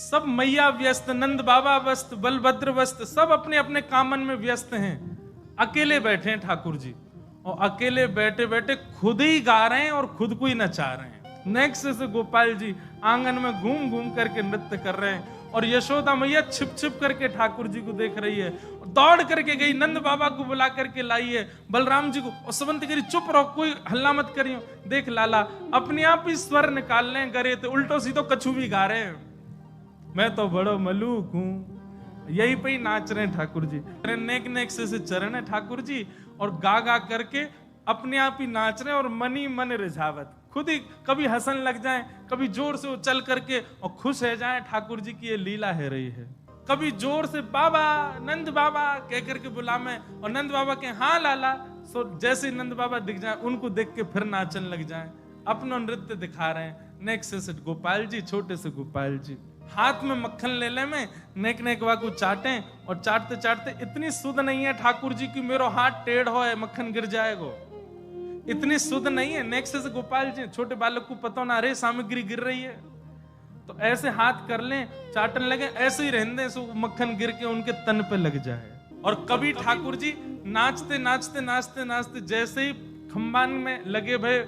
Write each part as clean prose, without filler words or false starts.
सब मैया व्यस्त, नंद बाबा व्यस्त, बलभद्र व्यस्त, सब अपने अपने कामन में व्यस्त हैं। अकेले बैठे हैं ठाकुर जी, और अकेले बैठे बैठे खुद ही गा रहे हैं और खुद को ही नचा रहे हैं। नेक्स्ट से गोपाल जी आंगन में घूम घूम करके नृत्य कर रहे हैं, और यशोदा मैया छिप छिप करके ठाकुर जी को देख रही है। दौड़ करके गई, नंद बाबा को बुला करके लाई है, बलराम जी को, और सुबंत करी चुप रहो, कोई हल्ला मत करियो। देख लाला अपने आप ही स्वर निकाल रहे गरे थे, उल्टो सीधो कछु भी गा रहे हैं। मैं तो बड़ो मलूक हूं, यही पे ही नाच रहे हैं ठाकुर जी। नेक नेक से चरण है ठाकुर जी, और गा गा करके अपने आप ही नाच रहे हैं, और मन ही मन रिझावत, खुद ही कभी हंसन लग जाए, कभी जोर से उछल करके और खुश हो जाए। ठाकुर जी की ये लीला है रही है। कभी जोर से बाबा, नंद बाबा कह करके बुलावे, और नंद बाबा के हाँ लाला, सो जैसे नंद बाबा दिख जाए उनको देख के फिर नाचन लग जाए, अपना नृत्य दिखा रहे हैं। नेक्स्ट से गोपाल जी, छोटे से गोपाल जी हाथ में मक्खन ले ले में नेक नेक वाकू चाटे, और चाटते चाटते इतनी सुध नहीं है ठाकुर जी की मेरो हाथ टेढ़ हो है मक्खन गिर जाएगा, इतनी सुध नहीं है। नेक्स्ट से गोपाल जी, छोटे बालक को पता ना रे सामग्री गिर रही है, तो ऐसे हाथ कर लें, चाटन लगे, ऐसे ही रहने सो मक्खन गिर के उनके तन पे लग जाए। और कभी ठाकुर जी नाचते नाचते नाचते नाचते जैसे ही खंबान में लगे भय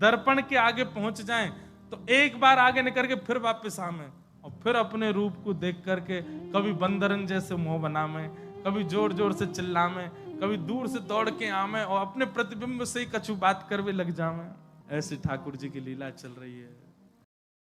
दर्पण के आगे पहुंच जाएं, तो एक बार आगे निकल के फिर वापस आवे, और फिर अपने रूप को देख करके कभी बंदरन जैसे मुंह बनावे, कभी जोर जोर से चिल्लावे, कभी दूर से दौड़ के आवे, और अपने प्रतिबिंब से ही कछु बात करवे लग जावे। ऐसी ठाकुर जी की लीला चल रही है।